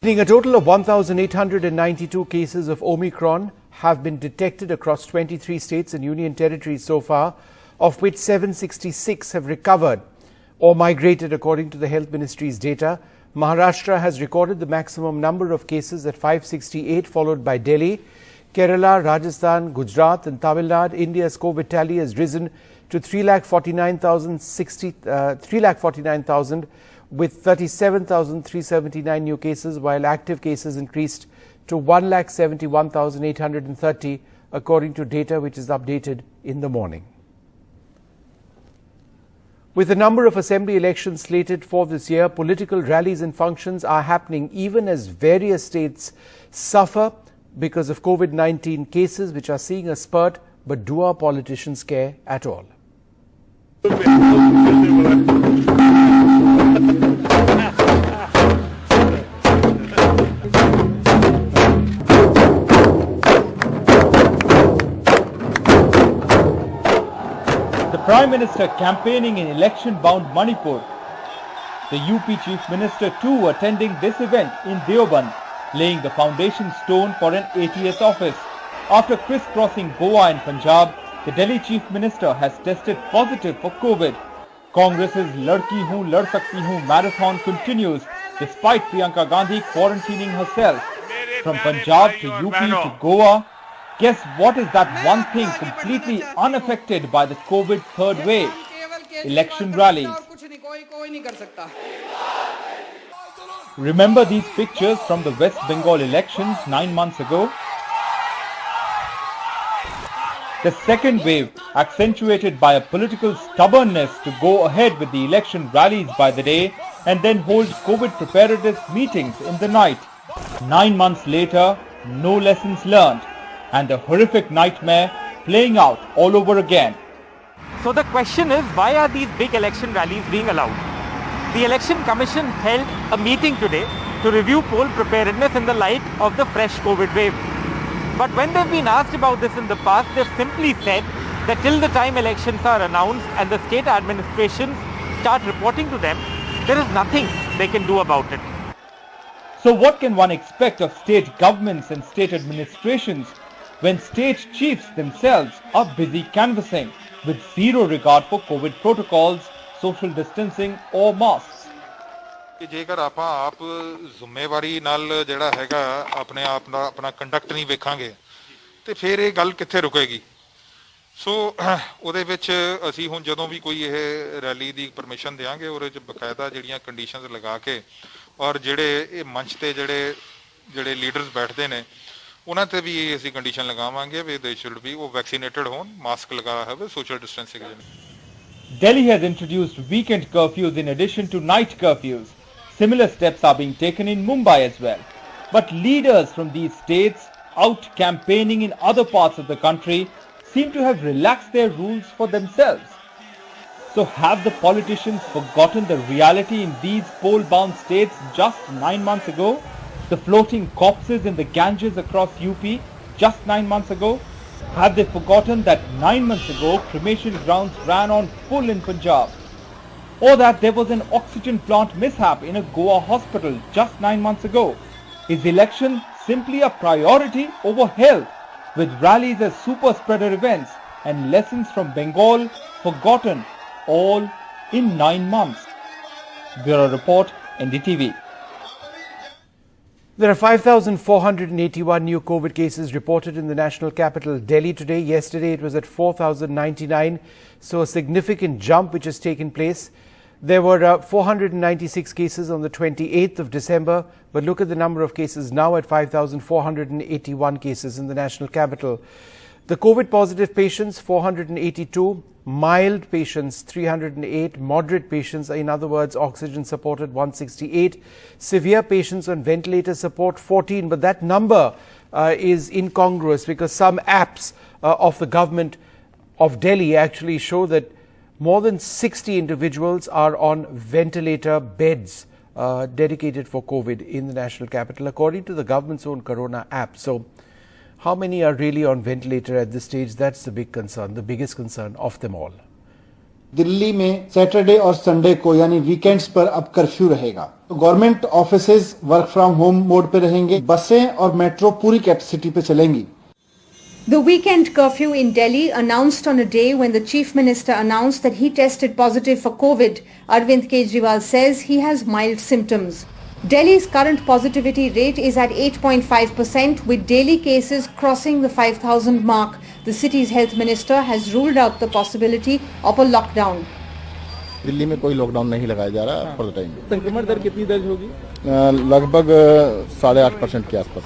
A total of 1,892 cases of Omicron have been detected across 23 states and union territories so far, of which 766 have recovered or migrated according to the Health Ministry's data. Maharashtra has recorded the maximum number of cases at 568, followed by Delhi. Kerala, Rajasthan, Gujarat and Tamil Nadu. India's COVID tally has risen to 3,49,000 with 37,379 new cases, while active cases increased to 1,71,830 according to data which is updated in the morning. With a number of assembly elections slated for this year, political rallies and functions are happening even as various states suffer because of COVID-19 cases which are seeing a spurt. But do our politicians care at all? The Prime Minister campaigning in election-bound Manipur. The UP Chief Minister too attending this event in Deoband, laying the foundation stone for an ATS office. After crisscrossing Goa and Punjab, the Delhi Chief Minister has tested positive for COVID. Congress's Ladki Hoon Lad Sakti Hoon marathon continues despite Priyanka Gandhi quarantining herself. From Punjab to UP to Goa, guess what is that one thing completely unaffected by the COVID third wave? Election rallies. Remember these pictures from the West Bengal elections 9 months ago? The second wave, accentuated by a political stubbornness to go ahead with the election rallies by the day and then hold COVID preparedness meetings in the night. 9 months later, no lessons learned, and the horrific nightmare playing out all over again. So the question is, why are these big election rallies being allowed? The Election Commission held a meeting today to review poll preparedness in the light of the fresh COVID wave. But when they've been asked about this in the past, they've simply said that till the time elections are announced and the state administrations start reporting to them, there is nothing they can do about it. So what can one expect of state governments and state administrations when state chiefs themselves are busy canvassing with zero regard for COVID protocols, social distancing or masks? ਕਿ ਜੇਕਰ ਆਪਾਂ ਆਪ ਜ਼ਿੰਮੇਵਾਰੀ ਨਾਲ ਜਿਹੜਾ ਹੈਗਾ ਆਪਣੇ ਆਪ ਦਾ ਆਪਣਾ ਕੰਡਕਟ ਨਹੀਂ ਵੇਖਾਂਗੇ ਤੇ ਫਿਰ ਇਹ ਗੱਲ ਕਿੱਥੇ ਰੁਕੇਗੀ। ਸੋ ਉਹਦੇ ਵਿੱਚ ਅਸੀਂ ਹੁਣ ਜਦੋਂ ਵੀ ਕੋਈ ਇਹ ਰੈਲੀ ਦੀ ਪਰਮਿਸ਼ਨ ਦੇਵਾਂਗੇ ਉਹਦੇ ਚ ਬਕਾਇਦਾ ਜਿਹੜੀਆਂ ਕੰਡੀਸ਼ਨਸ ਲਗਾ ਕੇ ਔਰ ਜਿਹੜੇ ਇਹ ਮੰਚ ਤੇ ਜਿਹੜੇ ਲੀਡਰਸ ਬੈਠਦੇ ਨੇ ਉਹਨਾਂ ਤੇ ਵੀ ਅਸੀਂ ਕੰਡੀਸ਼ਨ ਲਗਾਵਾਂਗੇ ਵੀ ਦੇ ਸ਼ੁੱਡ ਬੀ ਉਹ ਵੈਕਸੀਨੇਟਡ ਹੋਣ, ਮਾਸਕ ਲਗਾਇਆ ਹੋਵੇ, social distancing. Delhi has introduced weekend curfews in addition to night curfews. Similar steps are being taken in Mumbai as well. But leaders from these states out campaigning in other parts of the country seem to have relaxed their rules for themselves. So have the politicians forgotten the reality in these poll-bound states just 9 months ago? The floating corpses in the Ganges across UP just 9 months ago? Have they forgotten that 9 months ago cremation grounds ran on full in Punjab? Or that there was an oxygen plant mishap in a Goa hospital just 9 months ago? Is election simply a priority over health, with rallies as super spreader events and lessons from Bengal forgotten all in 9 months? Bureau Report, NDTV. There are 5,481 new COVID cases reported in the national capital, Delhi, today. Yesterday it was at 4,099, so a significant jump which has taken place. There were 496 cases on the 28th of December, but look at the number of cases now at 5,481 cases in the national capital. The COVID positive patients, 482, mild patients, 308, moderate patients, in other words, oxygen supported, 168, severe patients on ventilator support, 14. But that number is incongruous because some apps of the government of Delhi actually show that more than 60 individuals are on ventilator beds dedicated for COVID in the national capital, according to the government's own Corona app. So how many are really on ventilator at this stage? That's the big concern, the biggest concern of them all. Delhi में Saturday और Sunday को यानी weekends पर अब curfew रहेगा। तो government offices work from home mode पे रहेंगे। बसें और मेट्रो पूरी कैपेसिटी पे चलेंगी। The weekend curfew in Delhi announced on a day when the Chief Minister announced that he tested positive for COVID. Arvind Kejriwal says he has mild symptoms. Delhi's current positivity rate is at 8.5% with daily cases crossing the 5,000 mark. The city's health minister has ruled out the possibility of a lockdown. Delhi में कोई lockdown नहीं लगाया जा रहा for the time. संक्रमण दर कितनी दर्ज होगी? लगभग 8.5% के आसपास।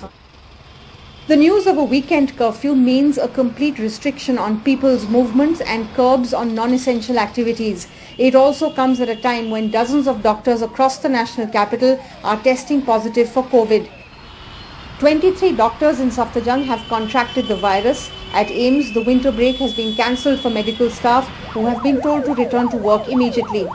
The news of a weekend curfew means a complete restriction on people's movements and curbs on non-essential activities. It also comes at a time when dozens of doctors across the national capital are testing positive for COVID. 23 doctors in Safdarjung have contracted the virus. At AIIMS, the winter break has been cancelled for medical staff who have been told to return to work immediately.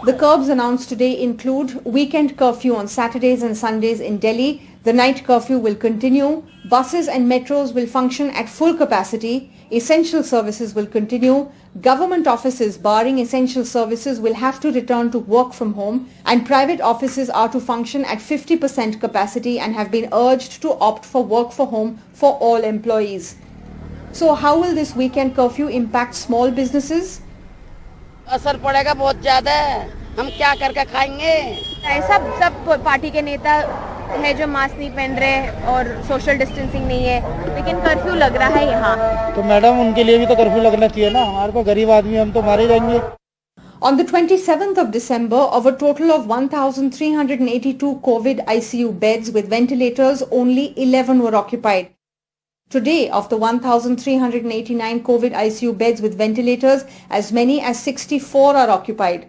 The curbs announced today include weekend curfew on Saturdays and Sundays in Delhi. The night curfew will continue. Buses and metros will function at full capacity. Essential services will continue. Government offices barring essential services will have to return to work from home, and private offices are to function at 50% capacity and have been urged to opt for work from home for all employees. So how will this weekend curfew impact small businesses? असर पड़ेगा बहुत ज्यादा। हम क्या करके खाएंगे? सब party के नेता है जो मास्क नहीं पहन रहे और सोशल डिस्टेंसिंग नहीं है, लेकिन कर्फ्यू लग रहा है यहाँ। तो मैडम उनके लिए भी तो कर्फ्यू लगना चाहिए ना, हमारे को गरीब आदमी हम तो मारे जाएंगे। On the 27th of December, of a total of 1,382 COVID ICU beds with ventilators, only 11 were occupied. Today, of the 1,389 COVID ICU beds with ventilators, as many as 64 are occupied.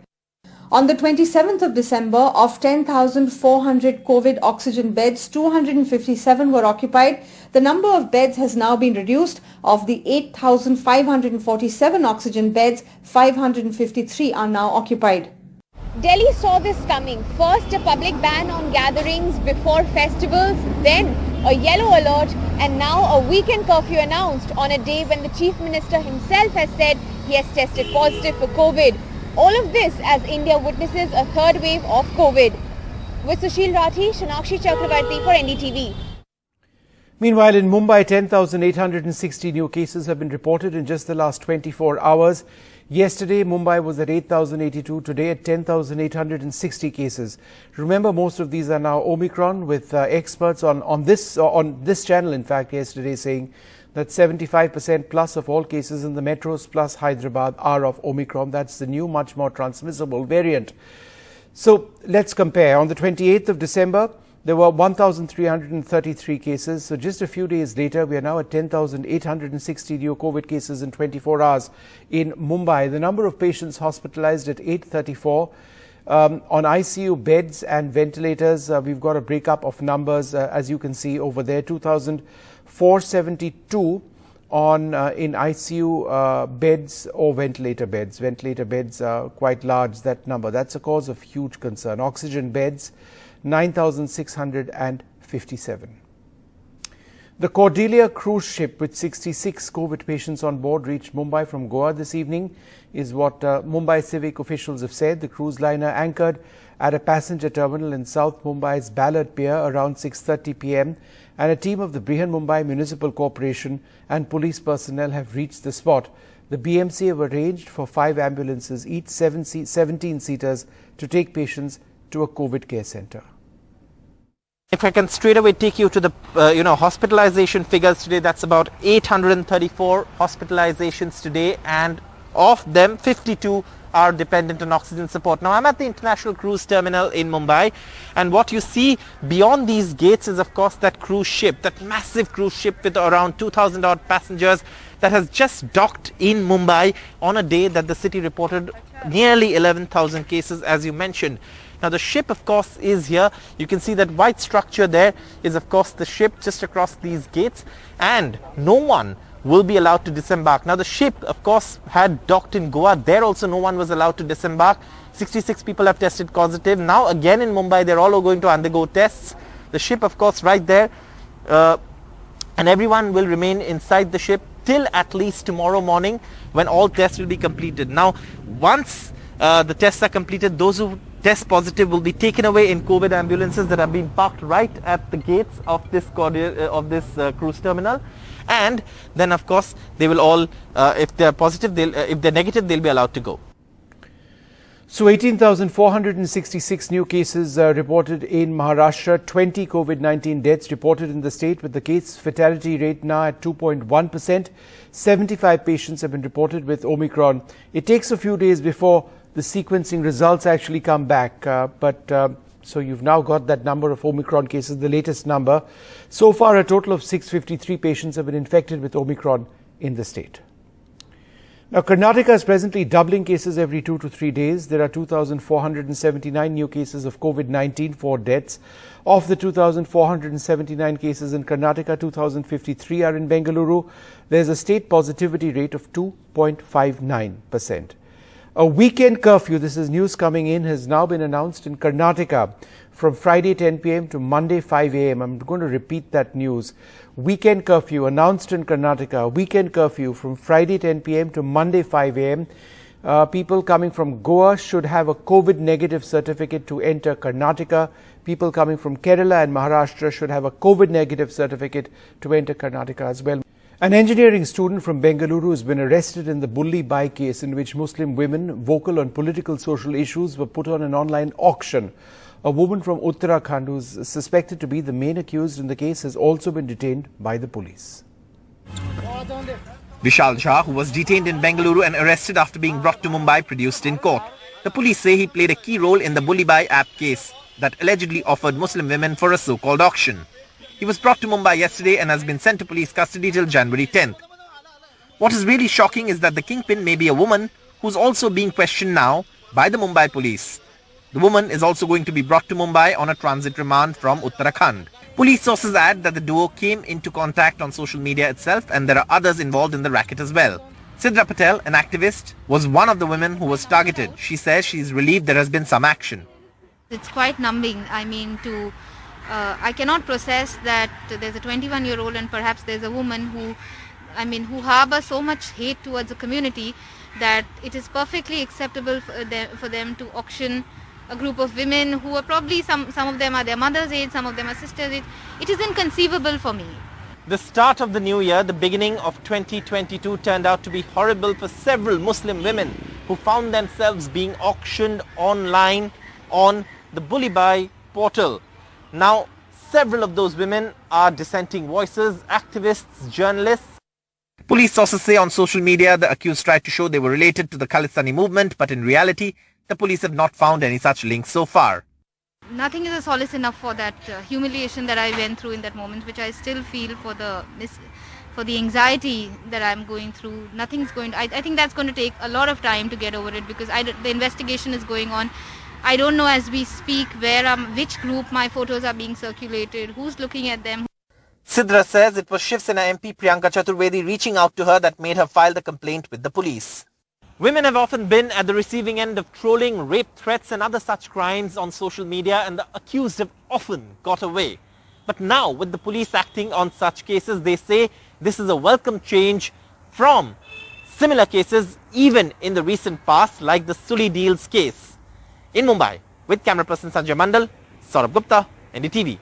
On the 27th of December, of 10,400 COVID oxygen beds, 257 were occupied. The number of beds has now been reduced. Of the 8,547 oxygen beds, 553 are now occupied. Delhi saw this coming. First, a public ban on gatherings before festivals, then a yellow alert, and now a weekend curfew announced on a day when the Chief Minister himself has said he has tested positive for COVID. All of this as India witnesses a third wave of COVID. With Sushil Rathi, Shanakshi Chakravarti for NDTV. Meanwhile, in Mumbai, 10,860 new cases have been reported in just the last 24 hours. Yesterday, Mumbai was at 8,082. Today, at 10,860 cases. Remember, most of these are now Omicron, with experts on this channel, in fact, yesterday saying that 75% plus of all cases in the metros plus Hyderabad are of Omicron. That's the new, much more transmissible variant. So let's compare. On the 28th of December, there were 1,333 cases. So just a few days later, we are now at 10,860 new COVID cases in 24 hours in Mumbai. The number of patients hospitalized at 834. On ICU beds and ventilators, we've got a breakup of numbers, as you can see over there, 2,472 in ICU beds or ventilator beds. Ventilator beds are quite large, that number. That's a cause of huge concern. Oxygen beds, 9,657. The Cordelia cruise ship with 66 COVID patients on board reached Mumbai from Goa this evening, is what Mumbai civic officials have said. The cruise liner anchored at a passenger terminal in South Mumbai's Ballard Pier around 6:30 p.m. and a team of the Brihan Mumbai Municipal Corporation and police personnel have reached the spot. The BMC have arranged for 5 ambulances, each 17-seaters, to take patients to a COVID care centre. If I can straight away take you to the hospitalization figures today, that's about 834 hospitalizations today, and of them 52 are dependent on oxygen support. Now I'm at the International Cruise Terminal in Mumbai, and what you see beyond these gates is of course that cruise ship, that massive cruise ship with around 2,000 odd passengers that has just docked in Mumbai on a day that the city reported nearly 11,000 cases, as you mentioned. Now the ship of course is here. You can see that white structure there is of course the ship just across these gates, and no one will be allowed to disembark. Now the ship of course had docked in Goa. There also no one was allowed to disembark. 66 people have tested positive. Now again in Mumbai they're all going to undergo tests. The ship of course right there, and everyone will remain inside the ship till at least tomorrow morning, when all tests will be completed. Now, once the tests are completed, those who test positive will be taken away in COVID ambulances that have been parked right at the gates of this cruise terminal, and then of course they will all, if they are positive, if they're negative, they'll be allowed to go. So 18,466 new cases reported in Maharashtra, 20 COVID-19 deaths reported in the state, with the case fatality rate now at 2.1%. 75 patients have been reported with Omicron. It takes a few days before the sequencing results actually come back, so you've now got that number of Omicron cases, the latest number. So far, a total of 653 patients have been infected with Omicron in the state. Now, Karnataka is presently doubling cases every 2 to 3 days. There are 2,479 new cases of COVID-19, 4 deaths. Of the 2,479 cases in Karnataka, 2,053 are in Bengaluru. There's a state positivity rate of 2.59%. A weekend curfew, this is news coming in, has now been announced in Karnataka from Friday 10 p.m. to Monday 5 a.m. I'm going to repeat that news. Weekend curfew announced in Karnataka. Weekend curfew from Friday 10 p.m. to Monday 5 a.m. People coming from Goa should have a COVID negative certificate to enter Karnataka. People coming from Kerala and Maharashtra should have a COVID negative certificate to enter Karnataka as well. An engineering student from Bengaluru has been arrested in the bully buy case in which Muslim women vocal on political social issues were put on an online auction. A woman from Uttarakhand, who is suspected to be the main accused in the case, has also been detained by the police. Vishal Jha, who was detained in Bengaluru and arrested after being brought to Mumbai, produced in court. The police say he played a key role in the bully buy app case that allegedly offered Muslim women for a so-called auction. He was brought to Mumbai yesterday and has been sent to police custody till January 10th. What is really shocking is that the kingpin may be a woman who's also being questioned now by the Mumbai police. The woman is also going to be brought to Mumbai on a transit remand from Uttarakhand. Police sources add that the duo came into contact on social media itself, and there are others involved in the racket as well. Sidra Patel, an activist, was one of the women who was targeted. She says she's relieved there has been some action. It's quite numbing. I mean, I cannot process that there's a 21-year-old and perhaps there's a woman who harbor so much hate towards the community that it is perfectly acceptable for them to auction a group of women who are probably, some of them are their mother's age, some of them are sisters' age. It is inconceivable for me. The start of the new year, the beginning of 2022, turned out to be horrible for several Muslim women who found themselves being auctioned online on the bully buy portal. Now, several of those women are dissenting voices, activists, journalists. Police sources say on social media the accused tried to show they were related to the Khalistani movement, but in reality, the police have not found any such links so far. Nothing is a solace enough for that humiliation that I went through in that moment, which I still feel for the anxiety that I'm going through. Nothing's going to, I think that's going to take a lot of time to get over it, because the investigation is going on. I don't know as we speak which group my photos are being circulated, who's looking at them. Sidra says it was Shiv Sena MP Priyanka Chaturvedi reaching out to her that made her file the complaint with the police. Women have often been at the receiving end of trolling, rape threats and other such crimes on social media, and the accused have often got away. But now, with the police acting on such cases, they say this is a welcome change from similar cases even in the recent past, like the Suli Deals case. In Mumbai, with camera person Sanjay Mandal, Saurabh Gupta, NDTV.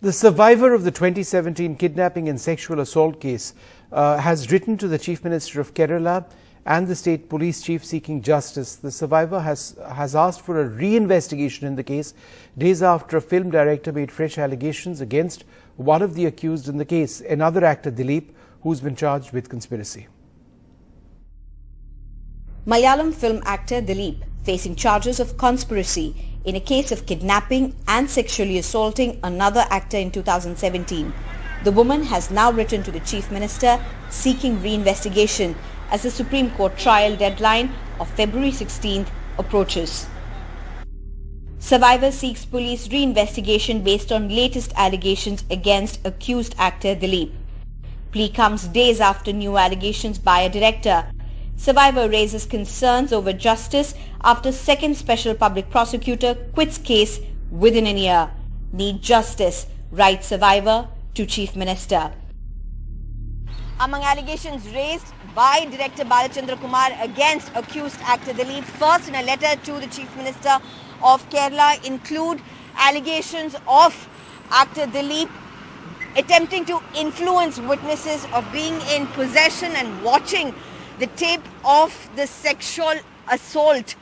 The survivor of the 2017 kidnapping and sexual assault case has written to the Chief Minister of Kerala and the state police chief seeking justice. The survivor has asked for a reinvestigation in the case days after a film director made fresh allegations against one of the accused in the case, another actor Dileep, who's been charged with conspiracy. Malayalam film actor Dileep facing charges of conspiracy in a case of kidnapping and sexually assaulting another actor in 2017. The woman has now written to the Chief Minister seeking reinvestigation as the Supreme Court trial deadline of February 16th approaches. Survivor seeks police reinvestigation based on latest allegations against accused actor Dileep. Plea comes days after new allegations by a director. Survivor raises concerns over justice after second special public prosecutor quits case within a year. Need justice, writes survivor to Chief Minister. among allegations raised by director Balachandra Kumar against accused actor Dileep, first in a letter to the Chief Minister of Kerala, include allegations of actor Dileep attempting to influence witnesses, of being in possession and watching the tape of the sexual assault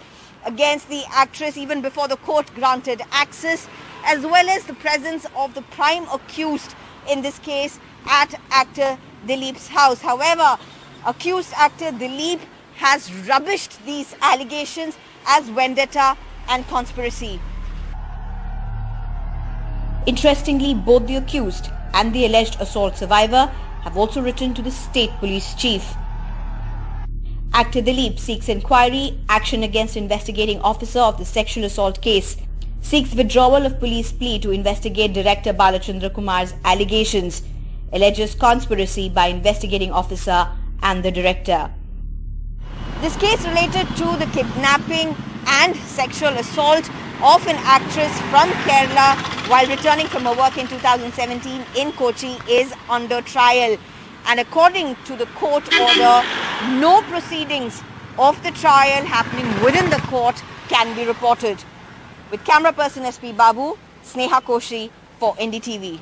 against the actress even before the court granted access, as well as the presence of the prime accused in this case at actor Dileep's house. However, accused actor Dileep has rubbished these allegations as vendetta and conspiracy. Interestingly, both the accused and the alleged assault survivor have also written to the state police chief. Actor Dileep seeks inquiry, action against investigating officer of the sexual assault case, seeks withdrawal of police plea to investigate director Balachandra Kumar's allegations, alleges conspiracy by investigating officer and the director. This case related to the kidnapping and sexual assault of an actress from Kerala while returning from her work in 2017 in Kochi is under trial. And according to the court order, no proceedings of the trial happening within the court can be reported. With camera person SP Babu, Sneha Koshi for NDTV.